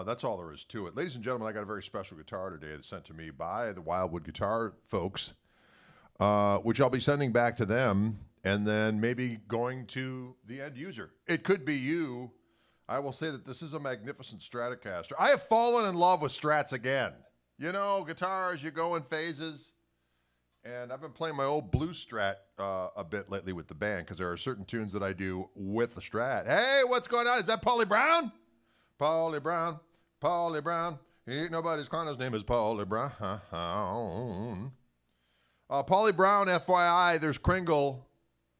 That's all there is to it. Ladies and gentlemen, I got a very special guitar today that's sent to me by the Wildwood guitar folks, which I'll be sending back to them and then maybe going to the end user. It could be you. I will say that this is a magnificent Stratocaster. I have fallen in love with Strats again. You know, guitars, you go in phases. And I've been playing my old blues Strat a bit lately with the band because there are certain tunes that I do with the Strat. Hey, what's going on? Is that Paulie Brown? Paulie Brown, Paulie Brown. He ain't nobody's clown. His name is Paulie Brown. Paulie Brown, FYI, there's Kringle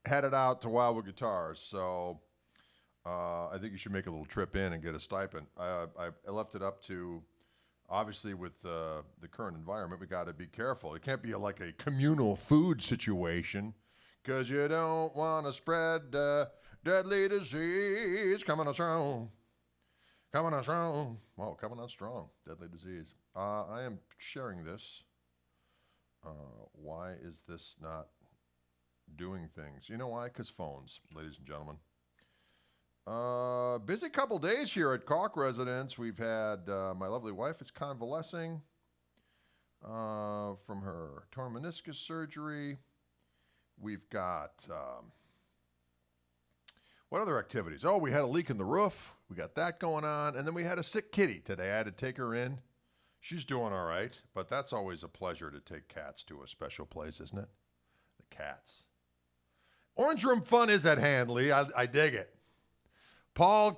headed out to Wildwood Guitars. So I think you should make a little trip in and get a stipend. I left it up to, obviously, with the current environment, we got to be careful. It can't be like a communal food situation because you don't want to spread deadly disease coming on strong. Coming on strong. Whoa, coming on strong. Deadly disease. I am sharing this. Why is this not doing things? You know why? Because phones, ladies and gentlemen. Busy couple days here at Koch residence. We've had my lovely wife is convalescing from her torn meniscus surgery. We've got what other activities? Oh, we had a leak in the roof. We got that going on. And then we had a sick kitty today. I had to take her in. She's doing all right, but that's always a pleasure to take cats to a special place, isn't it? The cats. Orange Room fun is at hand, Lee. I dig it. Paul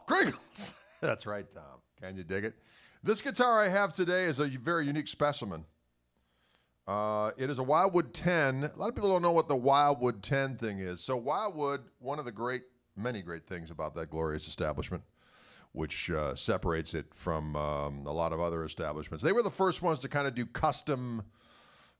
Kringles. That's right, Tom. Can you dig it? This guitar I have today is a very unique specimen. It is a Wildwood 10. A lot of people don't know what the Wildwood 10 thing is. So Wildwood, one of the many great things about that glorious establishment, which separates it from a lot of other establishments. They were the first ones to kind of do custom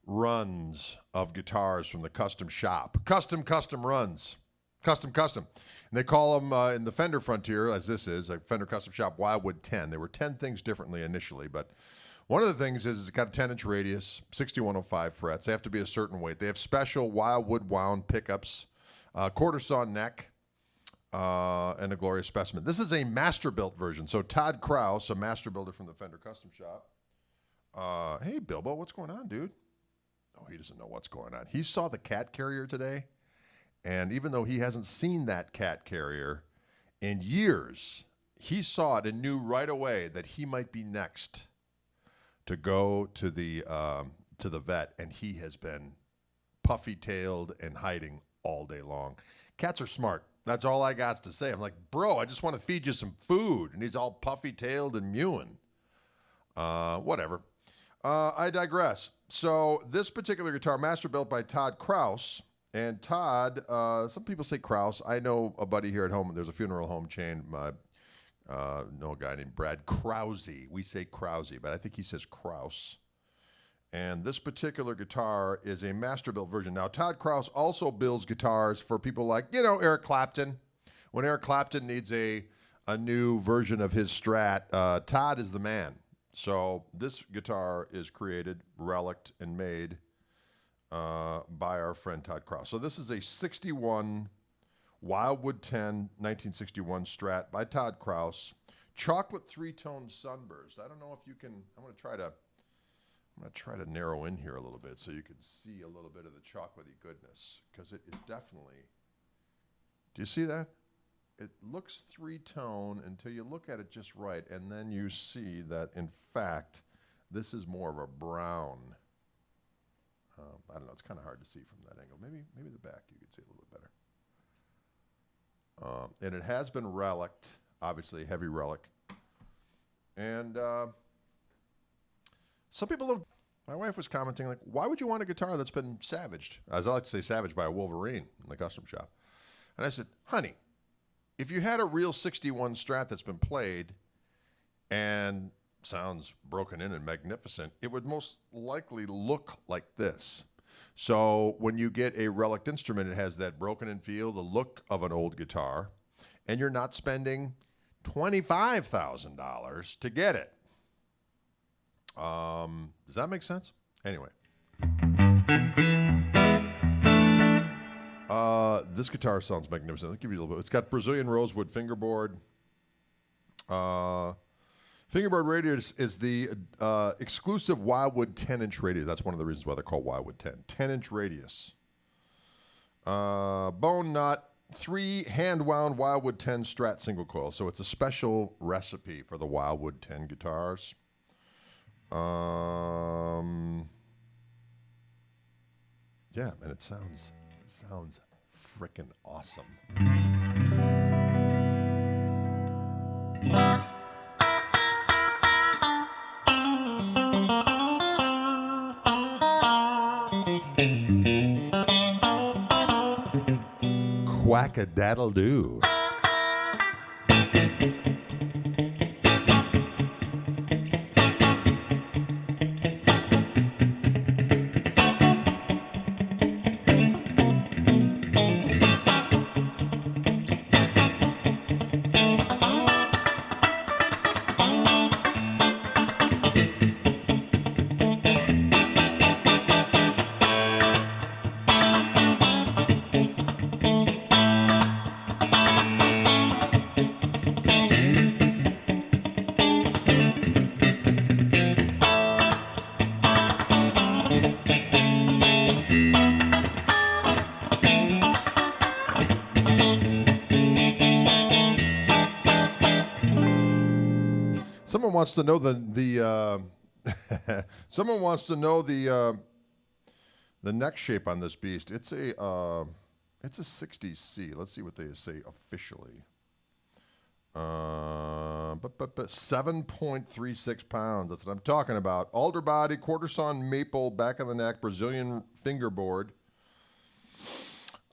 runs of guitars from the custom shop. Custom runs. Custom. And they call them in the Fender frontier, as this is, a Fender Custom Shop Wildwood 10. There were 10 things differently initially, but one of the things is it's got a 10-inch radius, 6105 frets. They have to be a certain weight. They have special Wildwood wound pickups, quarter saw neck, and a glorious specimen. This is a master-built version. So Todd Krause, a master builder from the Fender Custom Shop. Hey, Bilbo, what's going on, dude? Oh, he doesn't know what's going on. He saw the cat carrier today, and even though he hasn't seen that cat carrier in years, he saw it and knew right away that he might be next to go to the vet, and he has been puffy-tailed and hiding all day long. Cats are smart. That's all I got to say. I'm like, bro, I just want to feed you some food, and he's all puffy-tailed and mewing. Whatever. I digress. So this particular guitar, master built by Todd Krause, and Todd, some people say Krause. I know a buddy here at home. There's a funeral home chain. Know a guy named Brad Krause. We say Krause, but I think he says Krause. And this particular guitar is a master-built version. Now, Todd Krause also builds guitars for people like, Eric Clapton. When Eric Clapton needs a new version of his Strat, Todd is the man. So this guitar is created, reliced, and made by our friend Todd Krause. So this is a 61 Wildwood 10 1961 Strat by Todd Krause. Chocolate three-tone sunburst. I don't know if you can, I'm going to try to narrow in here a little bit so you can see a little bit of the chocolatey goodness, because it is definitely, do you see that? It looks three-tone until you look at it just right, and then you see that, in fact, this is more of a brown. I don't know, it's kind of hard to see from that angle. Maybe the back you could see a little bit better. And it has been reliced, obviously a heavy relic. And some people have, my wife was commenting, like, why would you want a guitar that's been savaged? As I like to say, savaged by a Wolverine in the custom shop. And I said, honey, if you had a real 61 Strat that's been played and sounds broken in and magnificent, it would most likely look like this. So when you get a relic instrument, it has that broken in feel, the look of an old guitar, and you're not spending $25,000 to get it. Does that make sense? Anyway. This guitar sounds magnificent. I'll give you a little bit. It's got Brazilian rosewood fingerboard. Fingerboard radios is the exclusive Wildwood 10-inch radius. That's one of the reasons why they're called Wildwood 10. 10-inch radius. Bone nut, 3 hand-wound Wildwood 10 Strat single coil. So it's a special recipe for the Wildwood 10 guitars. Yeah, and it sounds frickin' awesome. Quack-a-daddle-doo. Someone wants to know someone wants to know the neck shape on this beast. It's a 60C. Let's see what they say officially. 7.36 pounds. That's what I'm talking about. Alder body, quarter sawn maple, back of the neck, Brazilian fingerboard.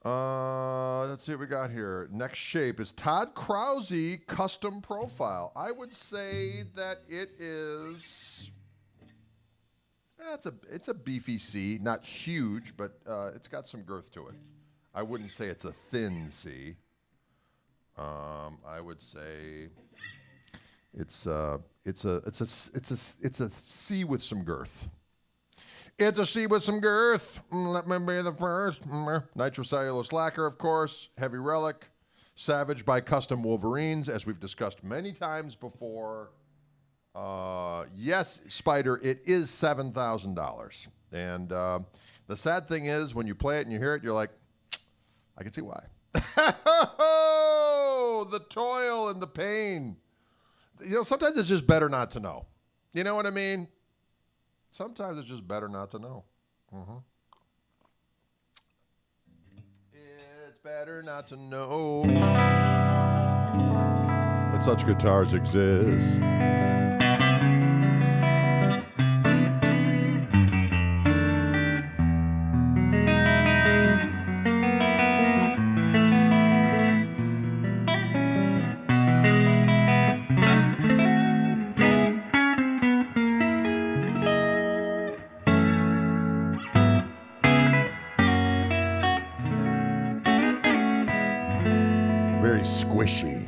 Let's see what we got here. Next shape is Todd Krause custom profile. I would say that it is. It's a beefy C, not huge, but it's got some girth to it. I wouldn't say it's a thin C. I would say it's a C with some girth. It's a C with some girth. Let me be the first. Nitrocellulose lacquer, of course. Heavy relic. Savage by Custom Wolverines, as we've discussed many times before. Yes, Spider, it is $7,000. And the sad thing is, when you play it and you hear it, you're like, I can see why. The toil and the pain. You know, sometimes it's just better not to know. You know what I mean? Sometimes it's just better not to know. It's better not to know that such guitars exist. Very squishy.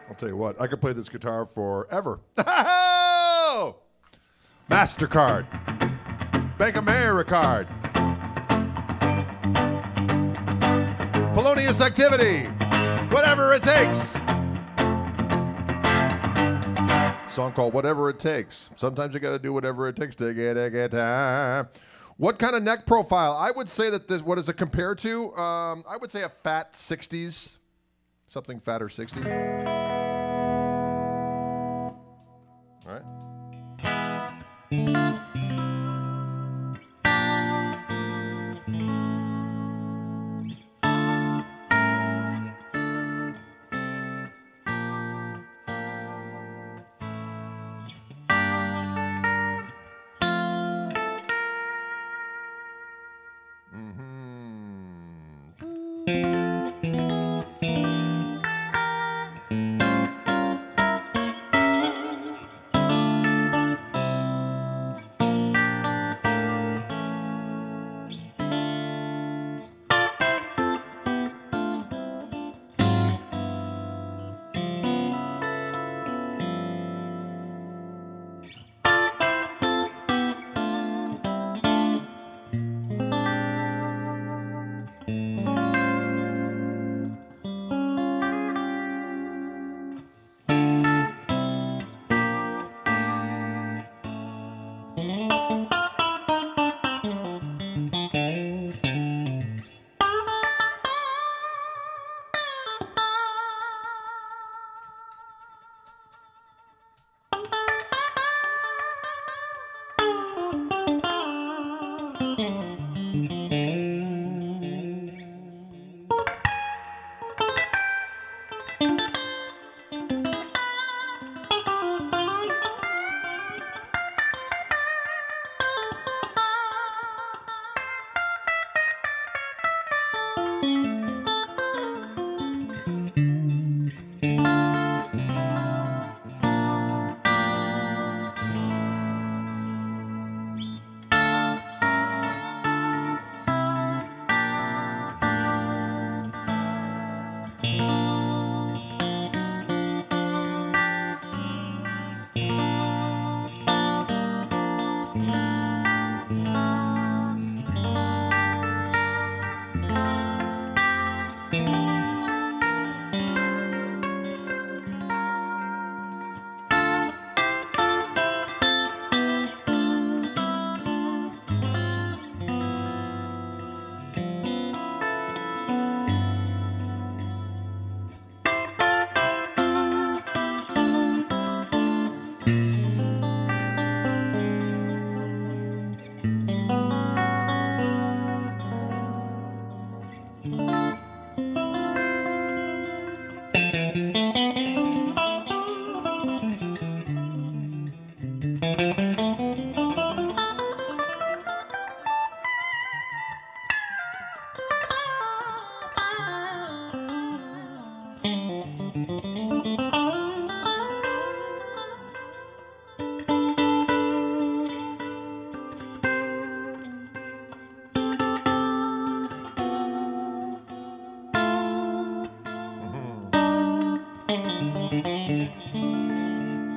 I'll tell you what, I could play this guitar forever. MasterCard, Bank of America card, felonious activity, whatever it takes. Song called Whatever It Takes. Sometimes you got to do whatever it takes to get a guitar. What kind of neck profile? I would say that this, what is it compared to? I would say a fat 60s, something fatter 60s. All right.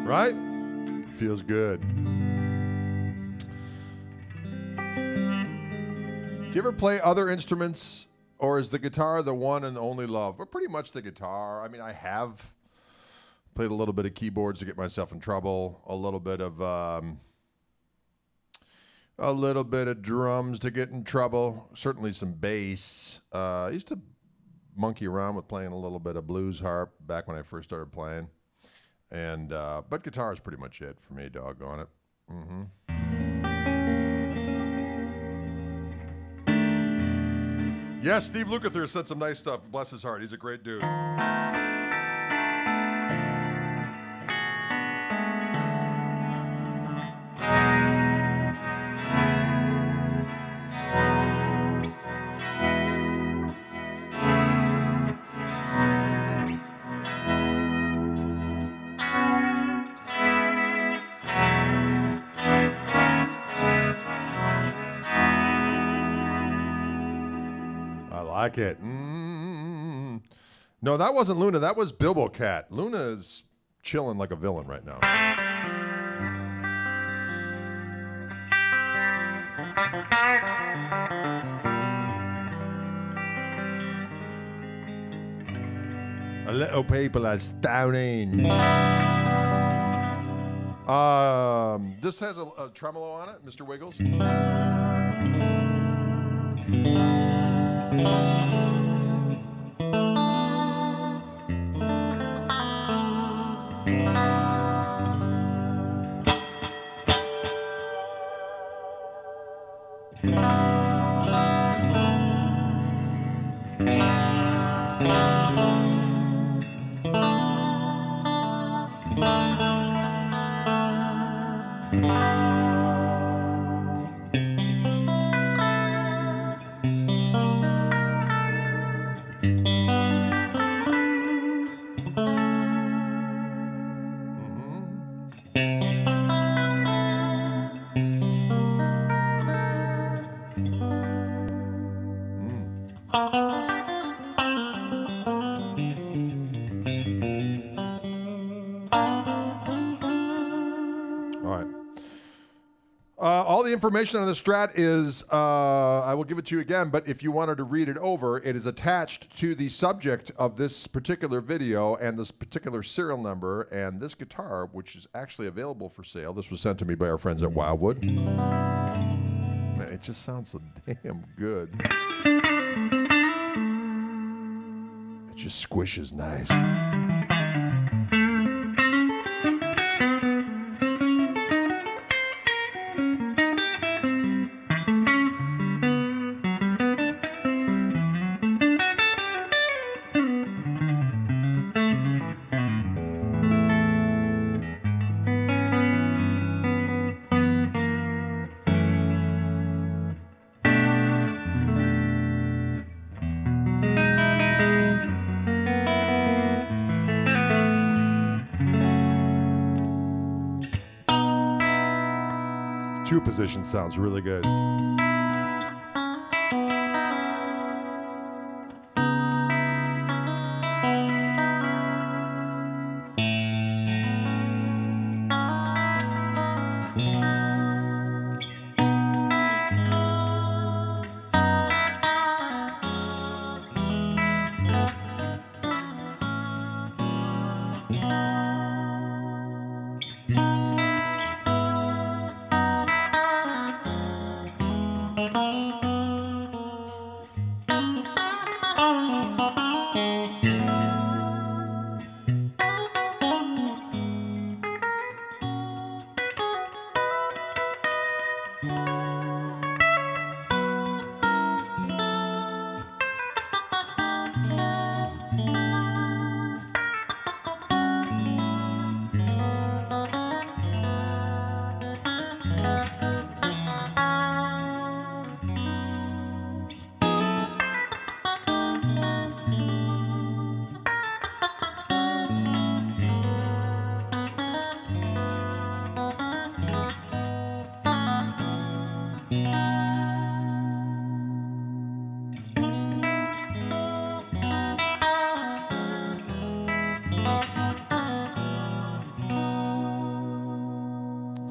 Right? Feels good. Do you ever play other instruments, or is the guitar the one and only love? But pretty much the guitar. I mean, I have played a little bit of keyboards to get myself in trouble, a little bit of A little bit of drums to get in trouble. Certainly some bass. I used to monkey around with playing a little bit of blues harp back when I first started playing. And but guitar is pretty much it for me, doggone it. Yes, Steve Lukather said some nice stuff. Bless his heart. He's a great dude. I like it. No, that wasn't Luna. That was Bilbo Cat. Luna is chilling like a villain right now. A little people are stowing. This has a tremolo on it, Mr. Wiggles. All the information on the Strat is, I will give it to you again, but if you wanted to read it over, it is attached to the subject of this particular video and this particular serial number and this guitar, which is actually available for sale. This was sent to me by our friends at Wildwood. Man, it just sounds so damn good. It just squishes nice. Two position sounds really good.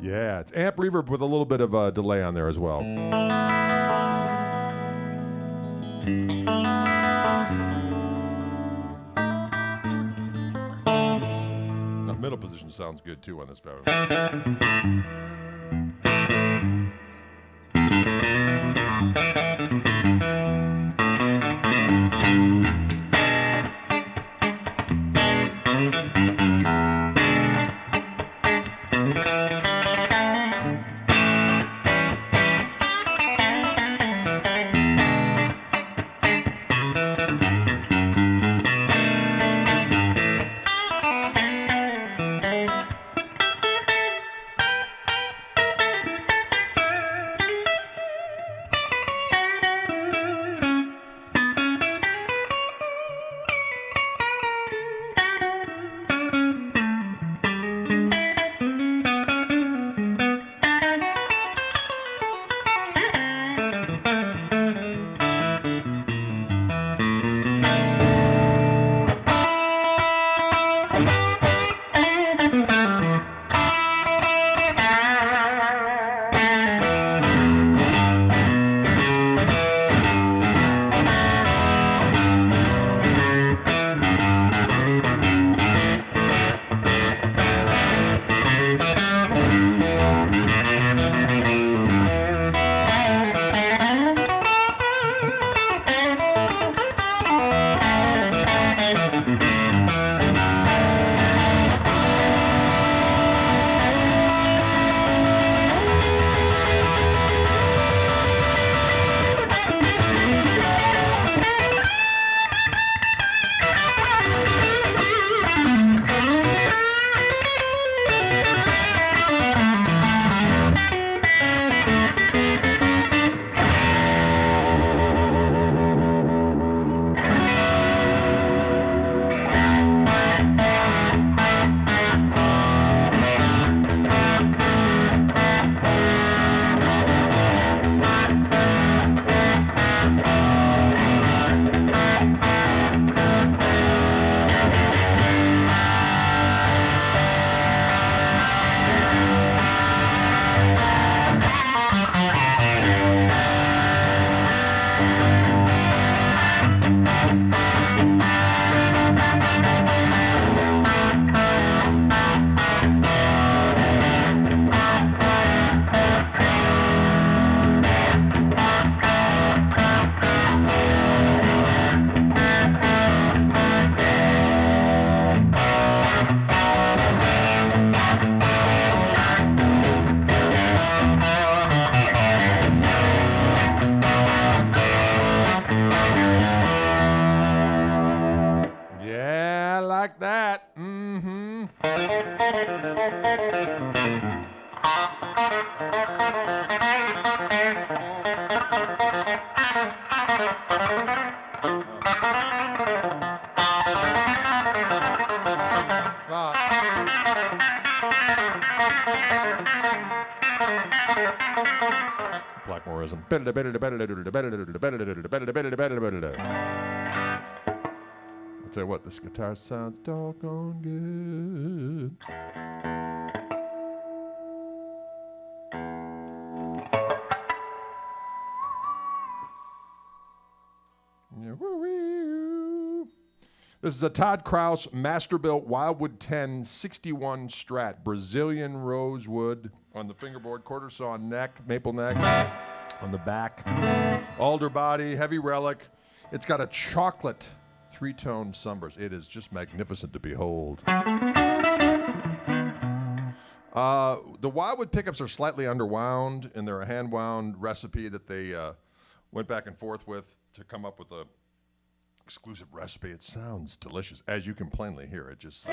Yeah, it's amp reverb with a little bit of a delay on there as well. Now, middle position sounds good too on this power. like that. Mm-hmm. Blackmoreism. I'll tell you what, this guitar sounds doggone good. This is a Todd Krause Masterbuilt Wildwood 10 61 Strat, Brazilian rosewood on the fingerboard, quarter saw neck, maple neck on the back, alder body, heavy relic. It's got a chocolate three-tone sunburst. It is just magnificent to behold. The Wildwood pickups are slightly underwound, and they're a hand-wound recipe that they went back and forth with to come up with a exclusive recipe. It sounds delicious, as you can plainly hear. It just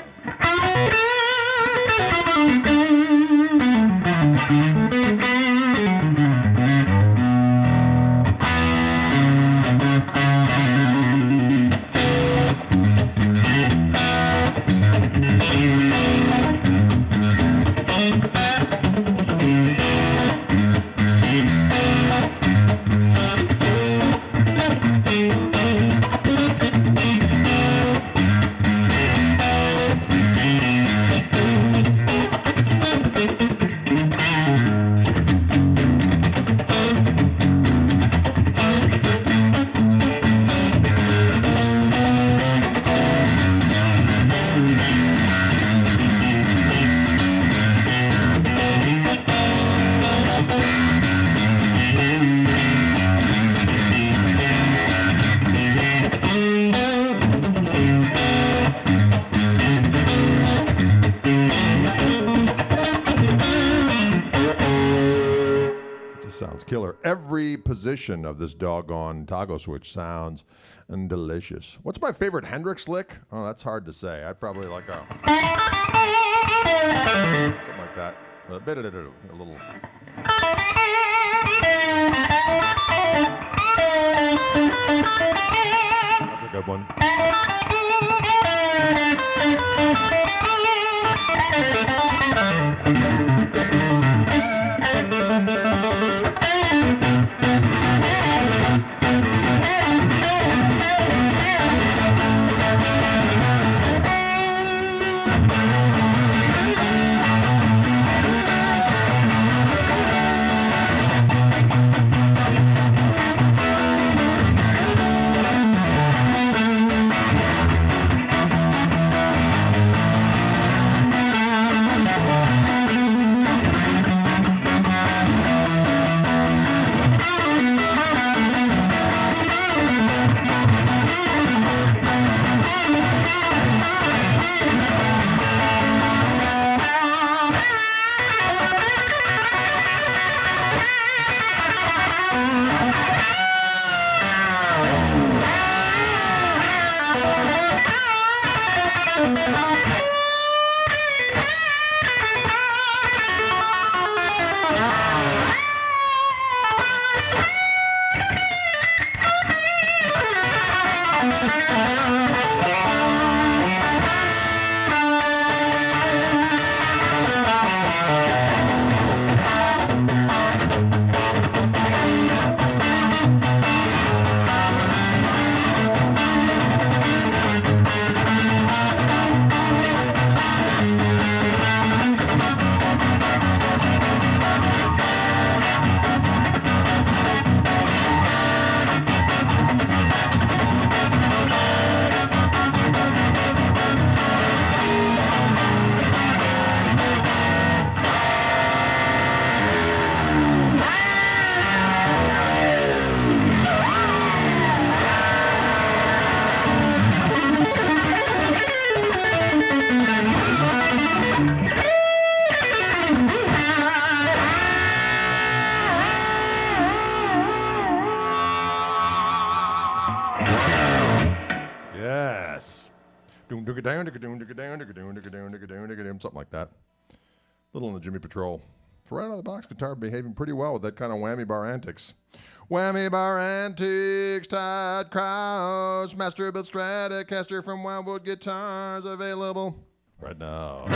killer. Every position of this doggone toggle switch sounds delicious. What's my favorite Hendrix lick? Oh, that's hard to say. I'd probably like a something like that. A little. That's a good one. Something like that. Little in the Jimmy Patrol. For right out of the box guitar, behaving pretty well with that kind of whammy bar antics. Whammy bar antics, Todd Krause, Master Built Stratocaster from Wildwood Guitars, available right now.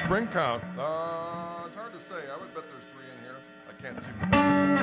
Spring count. It's hard to say. I would bet there's 3 in here. I can't see the buttons.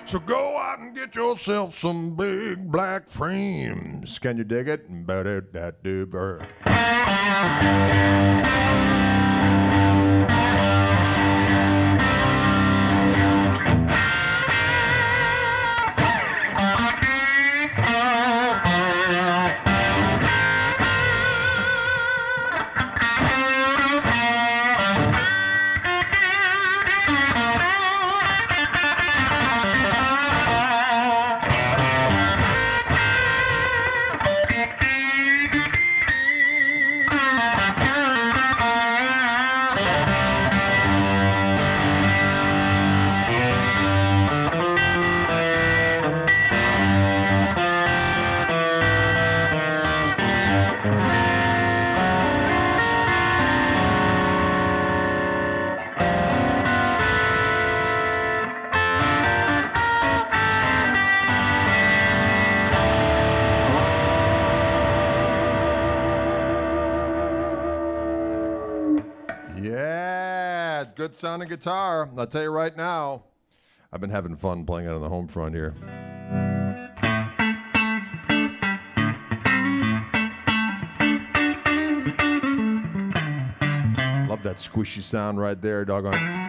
So go out and get yourself some big black frames. Can you dig it? Ba-da-da-do-bur. Yeah, good sounding guitar. I'll tell you right now, I've been having fun playing it on the home front here. Love that squishy sound right there, doggone.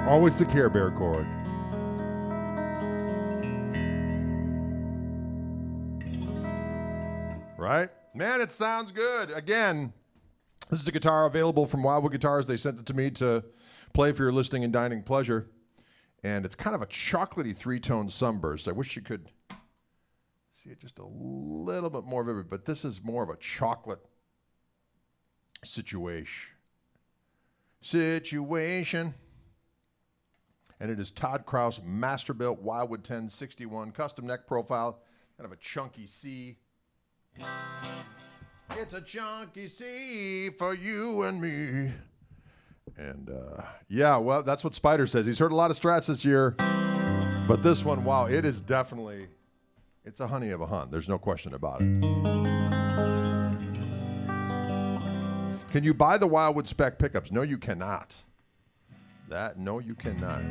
Always the Care Bear chord. Right? Man, it sounds good. Again, this is a guitar available from Wildwood Guitars. They sent it to me to play for your listening and dining pleasure. And it's kind of a chocolatey three-tone sunburst. I wish you could See it just a little bit more vivid, but this is more of a chocolate situation. And it is Todd Kraus Masterbuilt Wildwood 1061 custom neck profile, kind of a chunky C. It's a chunky C for you and me. And yeah, well, that's what Spider says. He's heard a lot of Strats this year, but this one, wow, it is definitely, it's a honey of a hun. There's no question about it. Can you buy the Wildwood spec pickups? No, you cannot. No, you cannot.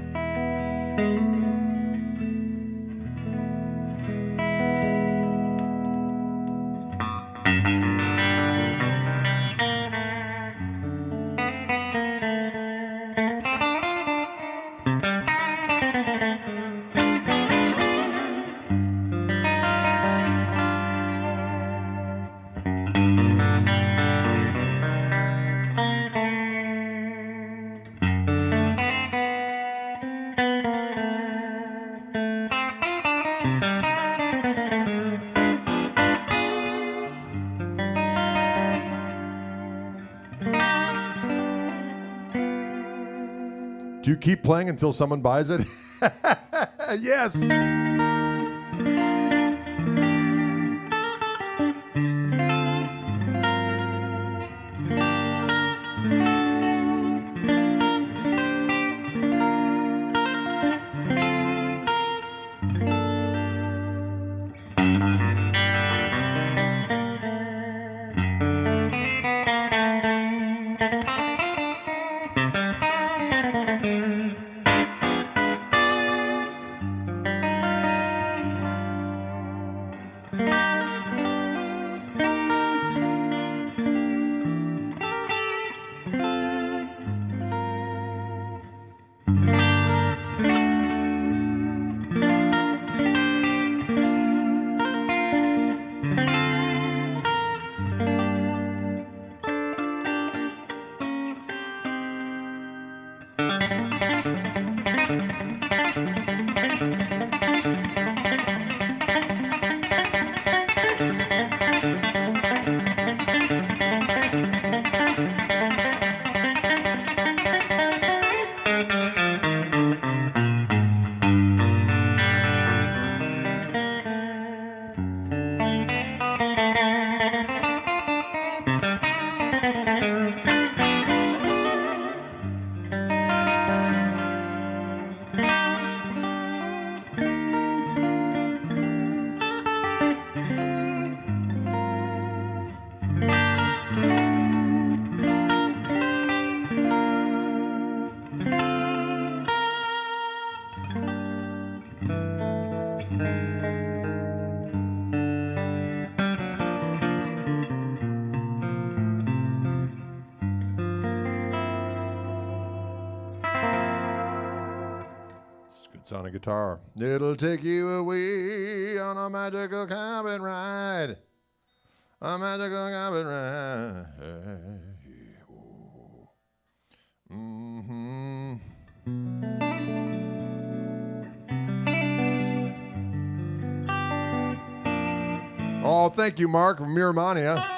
Do you keep playing until someone buys it? Yes. Sonic guitar. It'll take you away on a magical cabin ride. A magical cabin ride. Mm-hmm. Oh, thank you, Mark from Miramania.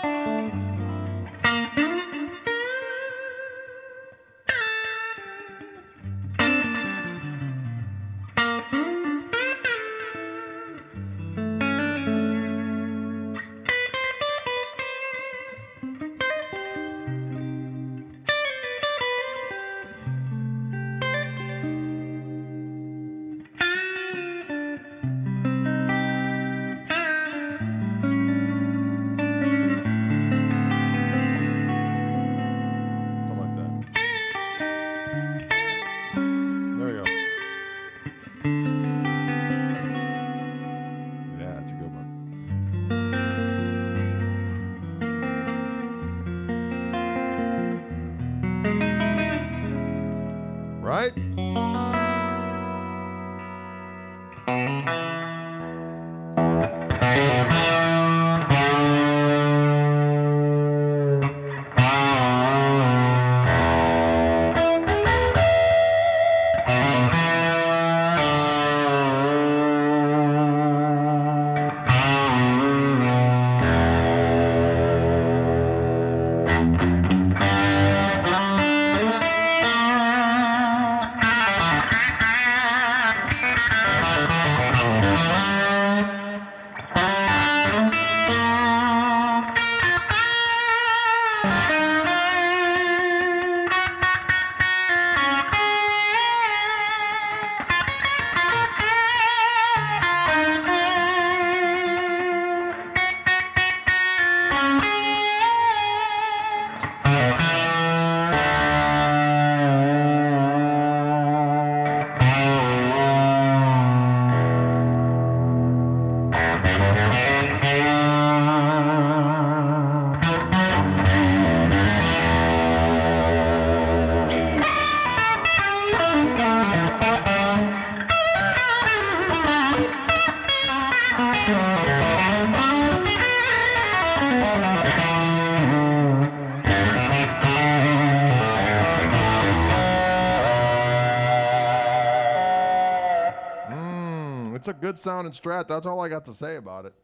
good sounding Strat. That's all I got to say about it.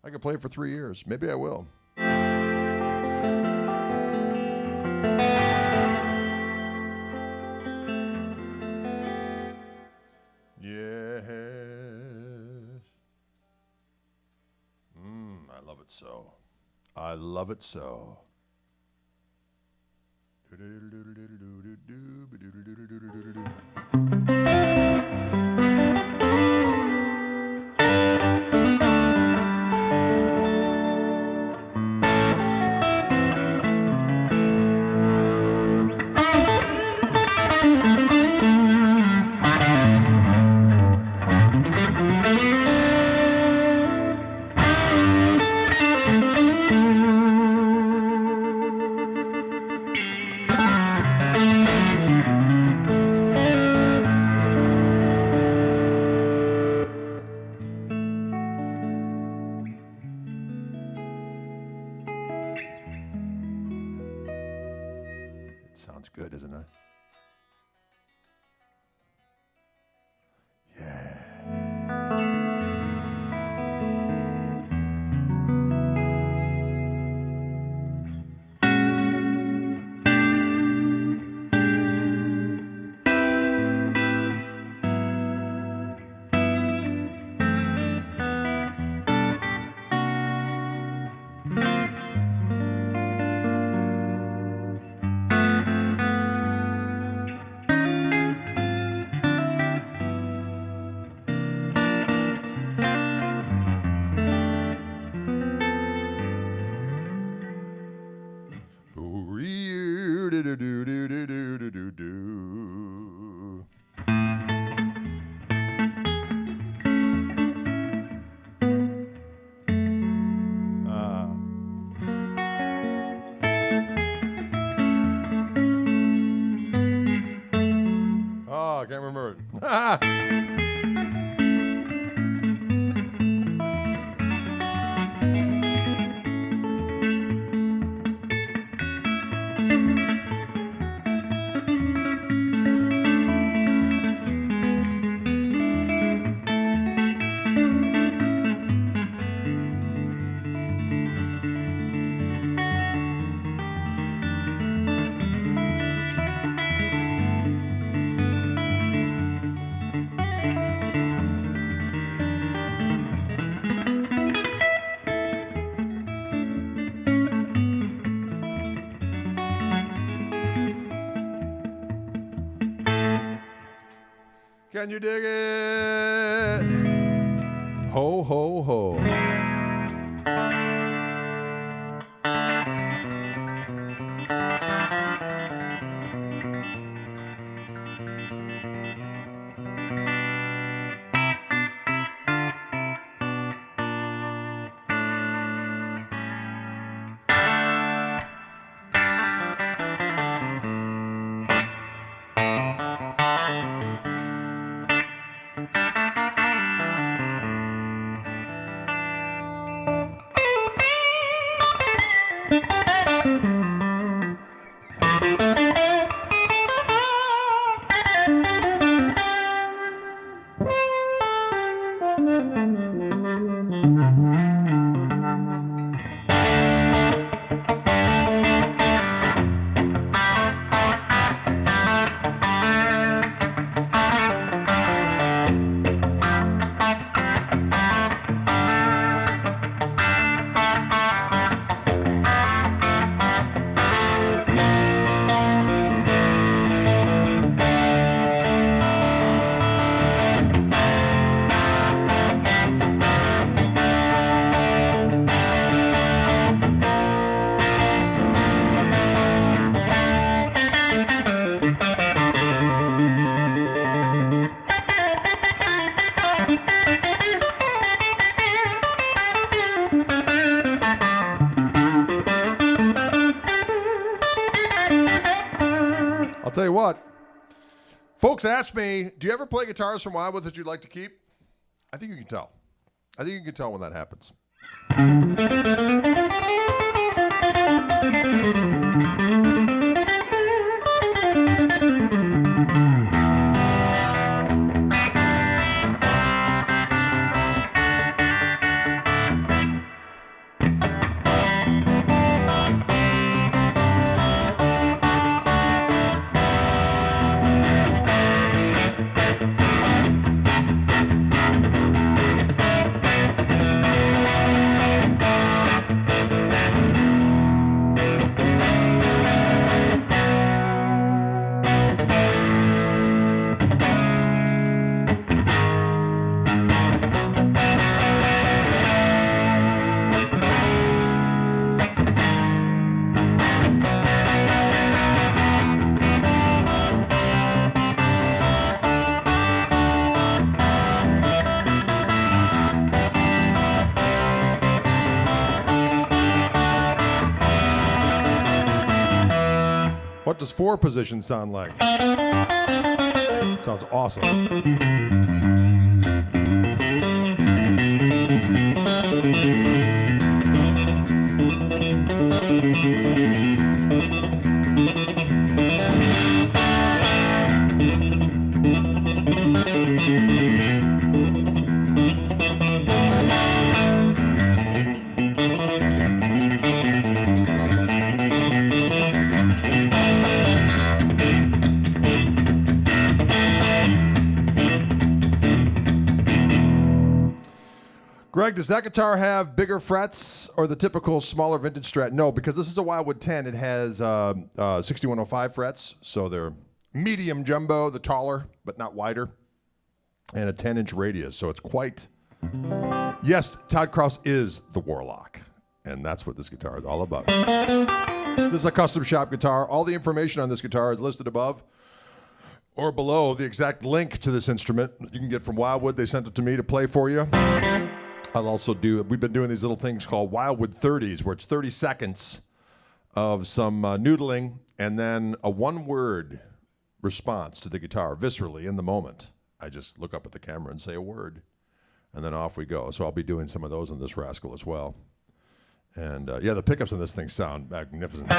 I could play it for 3 years. Maybe I will. Yes. I love it so. I love it so. Sounds good, isn't it? Yeah. Oh, I can't remember it. Can you dig it? Ho, ho, ho. Tell you what, folks ask me, do you ever play guitars from Wildwood that you'd like to keep? I think you can tell. I think you can tell when that happens. What does 4 position sound like? Sounds awesome. Greg, does that guitar have bigger frets or the typical smaller vintage Strat? No, because this is a Wildwood 10. It has 6105 frets, so they're medium jumbo, the taller, but not wider, and a 10-inch radius, so it's quite... Yes, Todd Krause is the Warlock, and that's what this guitar is all about. This is a custom shop guitar. All the information on this guitar is listed above or below. The exact link to this instrument you can get from Wildwood. They sent it to me to play for you. I'll also we've been doing these little things called Wildwood 30s, where it's 30 seconds of some noodling and then a one-word response to the guitar, viscerally, in the moment. I just look up at the camera and say a word, and then off we go. So I'll be doing some of those in this rascal as well. And yeah, the pickups on this thing sound magnificent.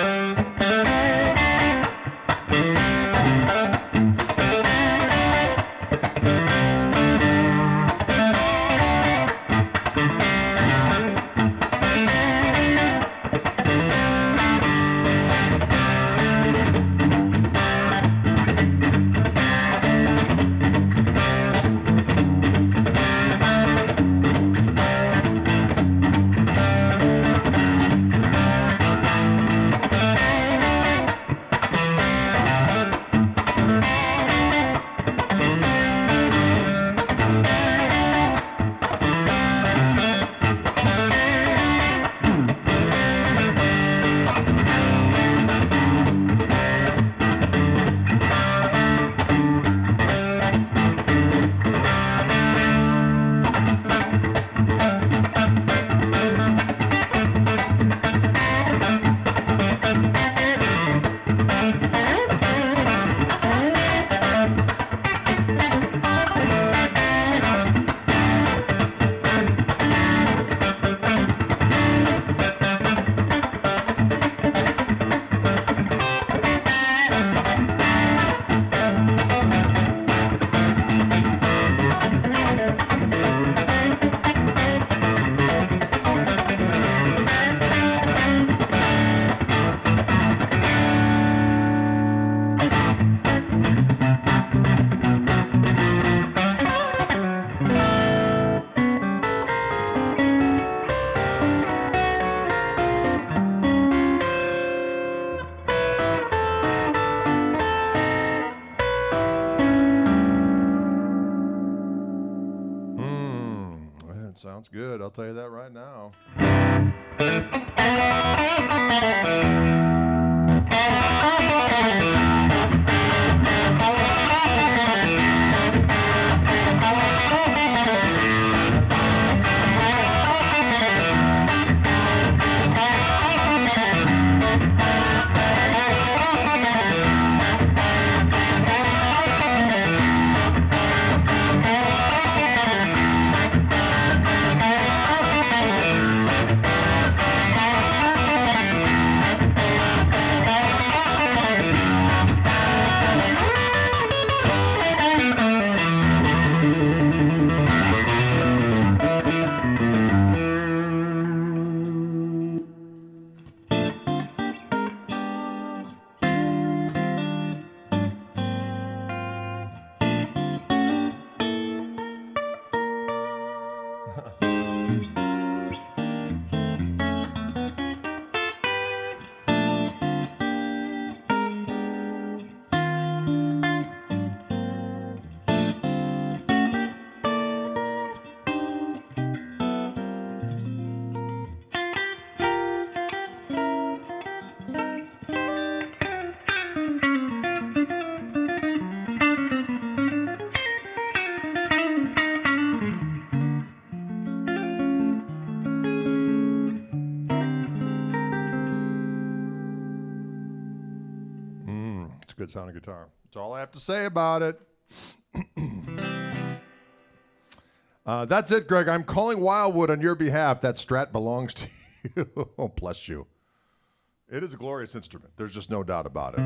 Sounds good. I'll tell you that right now. a good sounding guitar. That's all I have to say about it. That's it, Greg. I'm calling Wildwood on your behalf. That Strat belongs to you. Oh, bless you. It is a glorious instrument. There's just no doubt about it.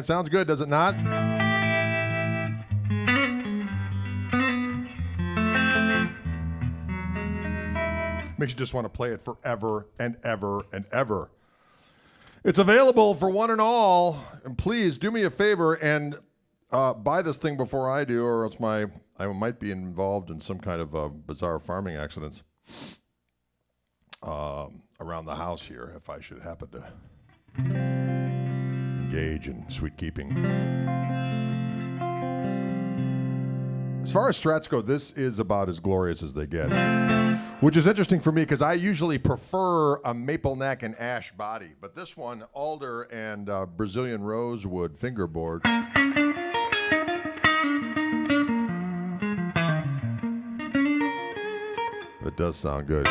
Sounds good, does it not? Makes you just want to play it forever and ever and ever. It's available for one and all. And please do me a favor and buy this thing before I do, or else I might be involved in some kind of bizarre farming accidents around the house here if I should happen to engage in sweet keeping. As far as Strats go, this is about as glorious as they get, which is interesting for me because I usually prefer a maple neck and ash body, but this one, alder and Brazilian rosewood fingerboard. It does sound good.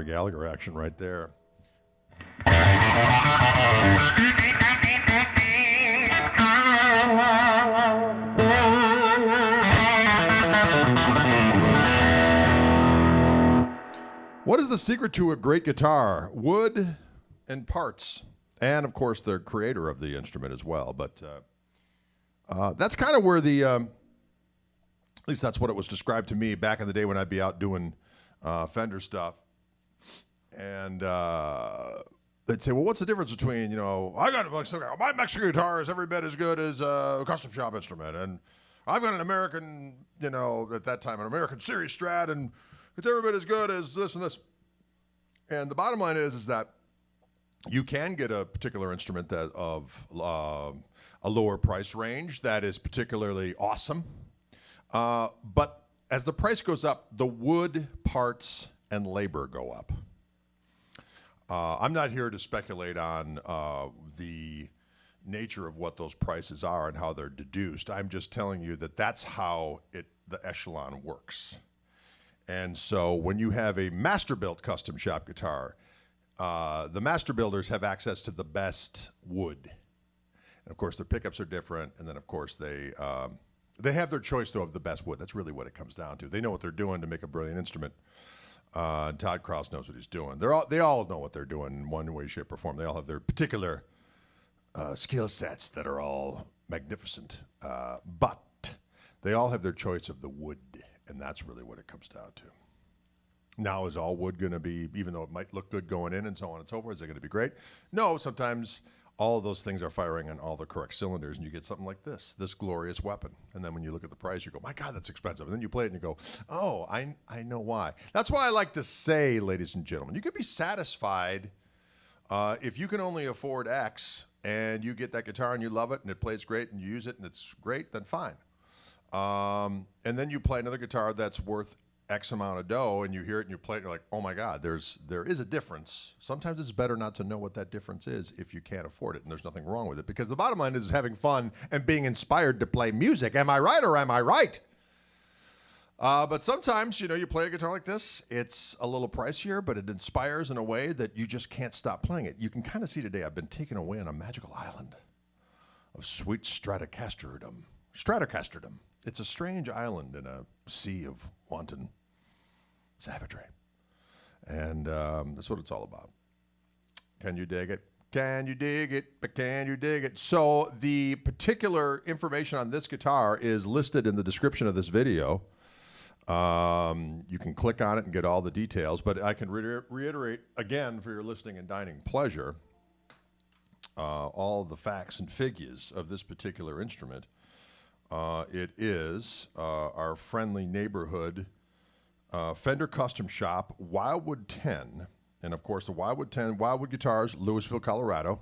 Gallagher action right there. What is the secret to a great guitar? Wood and parts. And, of course, the creator of the instrument as well. But that's kind of where at least that's what it was described to me back in the day when I'd be out doing Fender stuff. And they'd say, well, what's the difference between, my Mexican guitar is every bit as good as a custom shop instrument. And I've got an American, at that time, an American Series Strat, and it's every bit as good as this and this. And the bottom line is that you can get a particular instrument that of a lower price range that is particularly awesome. But as the price goes up, the wood, parts, and labor go up. I'm not here to speculate on the nature of what those prices are and how they're deduced. I'm just telling you that that's how the echelon works. And so when you have a master-built custom shop guitar, the master builders have access to the best wood. And of course, their pickups are different. And then, of course, they have their choice, though, of the best wood. That's really what it comes down to. They know what they're doing to make a brilliant instrument. And Todd Krause knows what he's doing. They all know what they're doing in one way, shape, or form. They all have their particular skill sets that are all magnificent. But they all have their choice of the wood. And that's really what it comes down to. Now, is all wood going to be, even though it might look good going in and so on and so forth, is it going to be great? No, sometimes all of those things are firing on all the correct cylinders, and you get something like this glorious weapon. And then when you look at the price, you go, my God, that's expensive. And then you play it and you go, oh, I know why. That's why I like to say, ladies and gentlemen, you can be satisfied if you can only afford X and you get that guitar and you love it and it plays great and you use it and it's great, then fine. And then you play another guitar that's worth X amount of dough, and you hear it and you play it, and you're like, oh my God, there is a difference. Sometimes it's better not to know what that difference is if you can't afford it, and there's nothing wrong with it, because the bottom line is having fun and being inspired to play music. Am I right or am I right? But sometimes, you play a guitar like this, it's a little pricier, but it inspires in a way that you just can't stop playing it. You can kind of see today I've been taken away on a magical island of sweet Stratocasterdom. Stratocasterdom. It's a strange island in a sea of wanton savagery. And that's what it's all about. Can you dig it? Can you dig it? But can you dig it? So the particular information on this guitar is listed in the description of this video. You can click on it and get all the details. But I can reiterate again for your listening and dining pleasure all the facts and figures of this particular instrument. It is our friendly neighborhood Fender Custom Shop, Wildwood 10. And, of course, the Wildwood 10, Wildwood Guitars, Louisville, Colorado,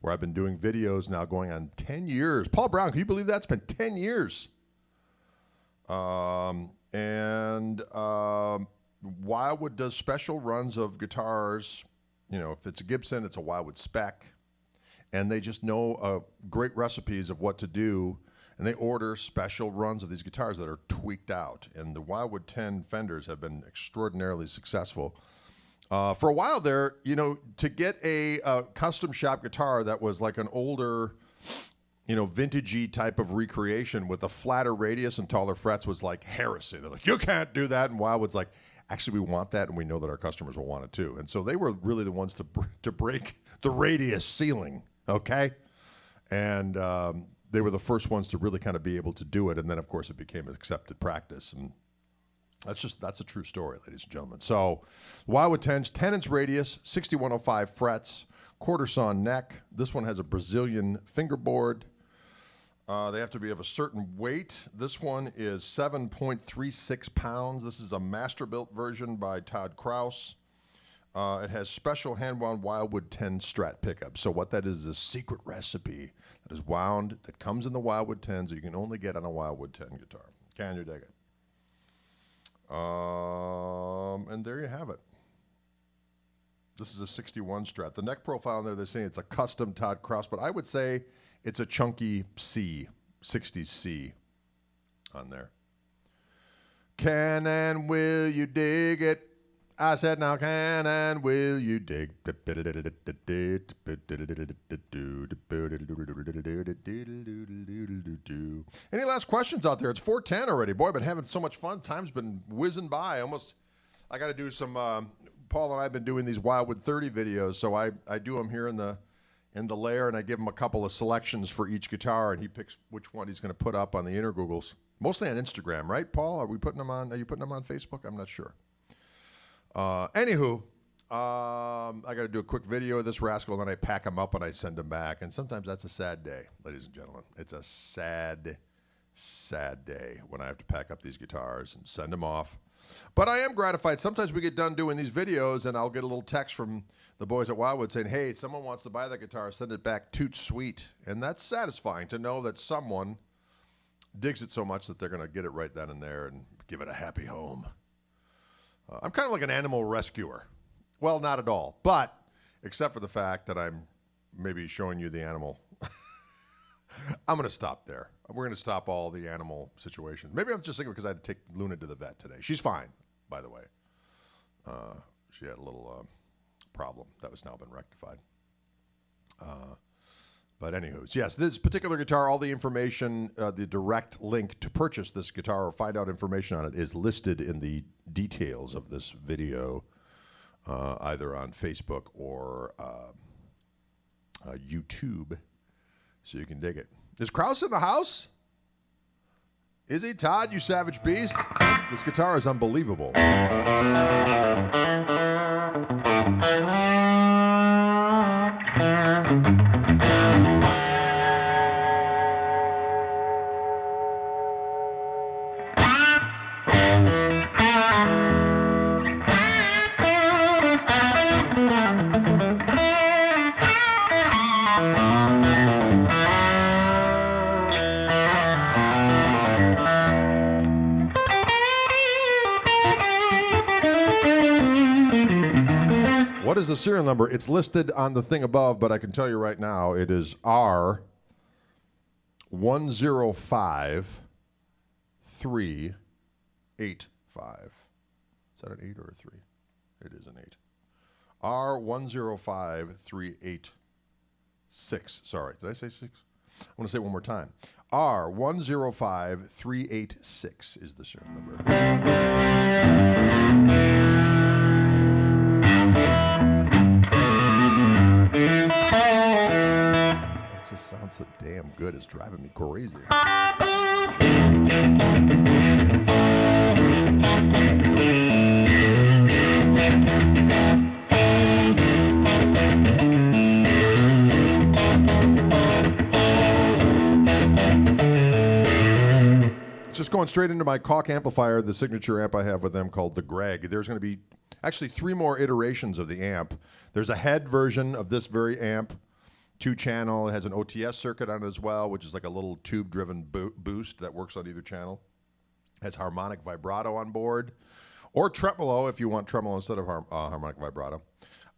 where I've been doing videos now going on 10 years. Paul Brown, can you believe that? It's been 10 years. Wildwood does special runs of guitars. If it's a Gibson, it's a Wildwood spec. And they just know great recipes of what to do. And they order special runs of these guitars that are tweaked out. And the Wildwood 10 Fenders have been extraordinarily successful. For a while there, to get a custom shop guitar that was like an older, vintagey type of recreation with a flatter radius and taller frets was like heresy. They're like, you can't do that. And Wildwood's like, actually, we want that, and we know that our customers will want it too. And so they were really the ones to break the radius ceiling, okay? And they were the first ones to really kind of be able to do it. And then, of course, it became an accepted practice. And that's a true story, ladies and gentlemen. So Wildwood 10's 10-inch radius, 6105 frets, quarter sawn neck. This one has a Brazilian fingerboard. They have to be of a certain weight. This one is 7.36 pounds. This is a master-built version by Todd Krause. It has special hand-wound Wildwood 10 Strat pickups. So what that is a secret recipe that is wound, that comes in the Wildwood 10s that you can only get on a Wildwood 10 guitar. Can you dig it? And there you have it. This is a 61 Strat. The neck profile in there, they're saying it's a custom Todd Krause, but I would say it's a chunky C, 60 C on there. Can and will you dig it? I said, now can and will you dig? Any last questions out there? It's 4:10 already. Boy, I've been having so much fun. Time's been whizzing by. I got to do some Paul and I have been doing these Wildwood 30 videos, so I do them here in the lair, and I give him a couple of selections for each guitar, and he picks which one he's going to put up on the inner Googles. Mostly on Instagram, right, Paul? Are you putting them on Facebook? I'm not sure. Anywho, I got to do a quick video of this rascal, and then I pack them up and I send them back. And sometimes that's a sad day, ladies and gentlemen. It's a sad, sad day when I have to pack up these guitars and send them off. But I am gratified. Sometimes we get done doing these videos, and I'll get a little text from the boys at Wildwood saying, hey, someone wants to buy that guitar, send it back, toot sweet. And that's satisfying to know that someone digs it so much that they're going to get it right then and there and give it a happy home. I'm kind of like an animal rescuer. Well, not at all, but except for the fact that I'm maybe showing you the animal. I'm going to stop there. We're going to stop all the animal situations. Maybe I'm just thinking because I had to take Luna to the vet today. She's fine, by the way. She had a little problem that was now been rectified. But anywho, yes, this particular guitar, all the information, the direct link to purchase this guitar or find out information on it is listed in the details of this video, either on Facebook or YouTube, so you can dig it. Is Krause in the house? Is he, Todd, you savage beast? This guitar is unbelievable. What is the serial number? It's listed on the thing above, but I can tell you right now it is R105385. Is that an 8 or a 3? It is an 8. R105386. Sorry, did I say 6? I want to say it one more time. R105386 is the serial number. It just sounds so damn good. It's driving me crazy. Just going straight into my Koch amplifier, the signature amp I have with them called the Greg. There's going to be actually 3 more iterations of the amp. There's a head version of this very amp, 2-channel. It has an OTS circuit on it as well, which is like a little tube-driven boost that works on either channel. It has harmonic vibrato on board, or tremolo if you want tremolo instead of harmonic vibrato.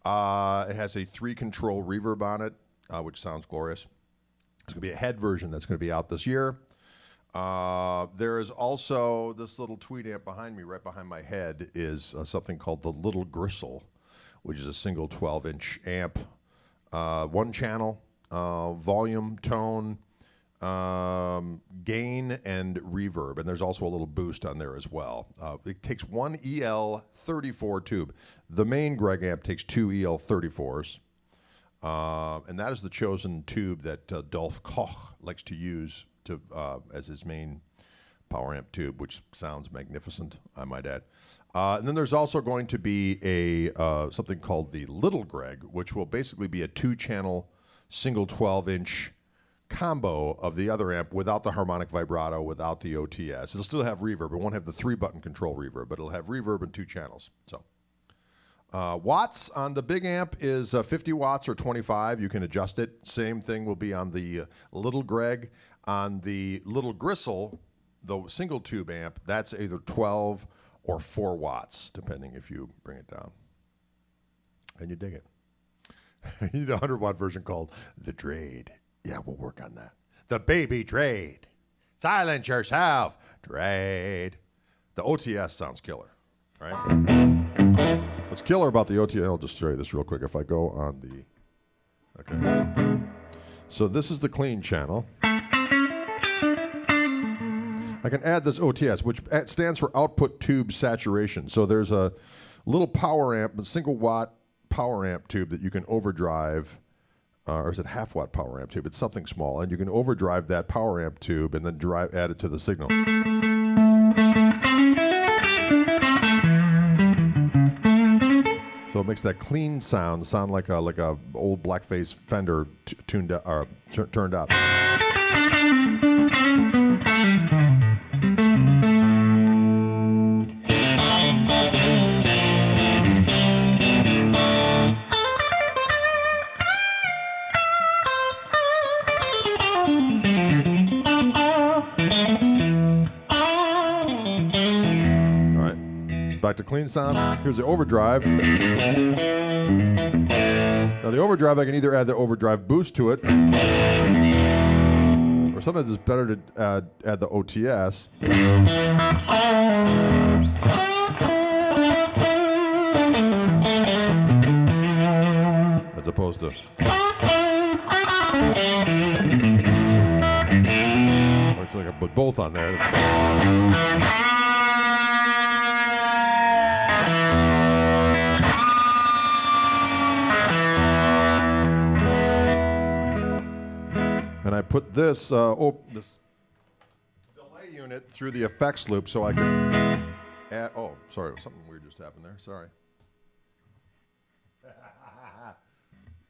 It has a 3-control reverb on it, which sounds glorious. There's going to be a head version that's going to be out this year. There is also this little tweed amp behind me, right behind my head, is something called the Little Gristle, which is a single 12-inch amp, 1-channel, volume, tone, gain, and reverb. And there's also a little boost on there as well. It takes 1 EL34 tube. The main Greg amp takes 2 EL34s. And that is the chosen tube that Dolph Koch likes to use as his main power amp tube, which sounds magnificent, I might add. And then there's also going to be a something called the Little Greg, which will basically be a 2-channel single 12-inch combo of the other amp without the harmonic vibrato, without the OTS. It'll still have reverb. It won't have the 3-button control reverb, but it'll have reverb and 2 channels. So watts on the big amp is 50 watts or 25. You can adjust it. Same thing will be on the Little Greg. On the Little Gristle, the single tube amp, that's either 12 or 4 watts, depending if you bring it down. And you dig it. You need a 100-watt version called the Drade. Yeah, we'll work on that. The baby Drade. Silence yourself, Drade. The OTS sounds killer, right? What's killer about the OTS, I'll just show you this real quick. If I go on the, okay. So this is the clean channel. I can add this OTS, which stands for output tube saturation. So there's a little power amp, a single watt power amp tube that you can overdrive, or is it half watt power amp tube? It's something small, and you can overdrive that power amp tube and then add it to the signal. So it makes that clean sound like a old blackface Fender turned up. Back to clean sound. Here's the overdrive. Now the overdrive, I can either add the overdrive boost to it, or sometimes it's better to add the OTS. As opposed to. Or it's like I put both on there. And I put this this delay unit through the effects loop so I can add, oh, sorry, something weird just happened there. Sorry.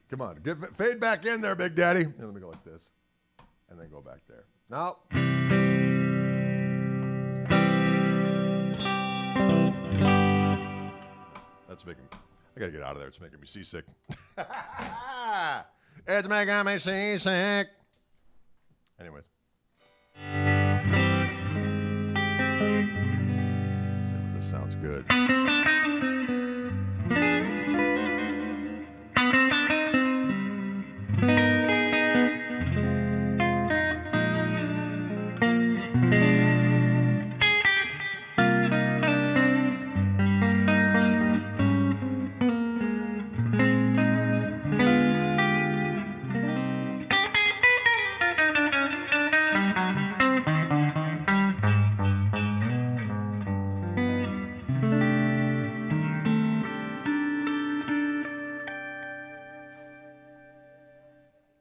Come on, fade back in there, Big Daddy. Here, let me go like this, and then go back there. Now. That's making, I gotta get out of there. It's making me seasick. It's making me seasick. Anyways. Let's see if this sounds good.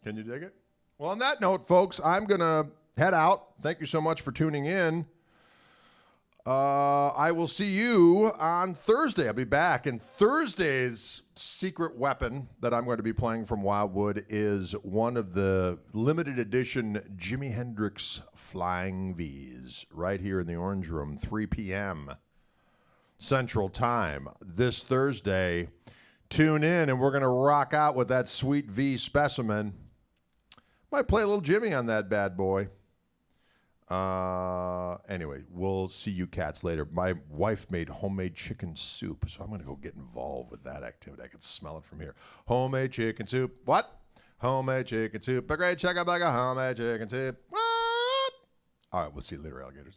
Can you dig it? Well, on that note, folks, I'm going to head out. Thank you so much for tuning in. I will see you on Thursday. I'll be back. And Thursday's secret weapon that I'm going to be playing from Wildwood is one of the limited edition Jimi Hendrix Flying V's right here in the Orange Room, 3 p.m. Central Time this Thursday. Tune in, and we're going to rock out with that sweet V specimen. Might play a little Jimmy on that bad boy. Anyway, we'll see you cats later. My wife made homemade chicken soup, so I'm going to go get involved with that activity. I can smell it from here. Homemade chicken soup. What? Homemade chicken soup. A great check-up like a homemade chicken soup. What? All right, we'll see you later, alligators.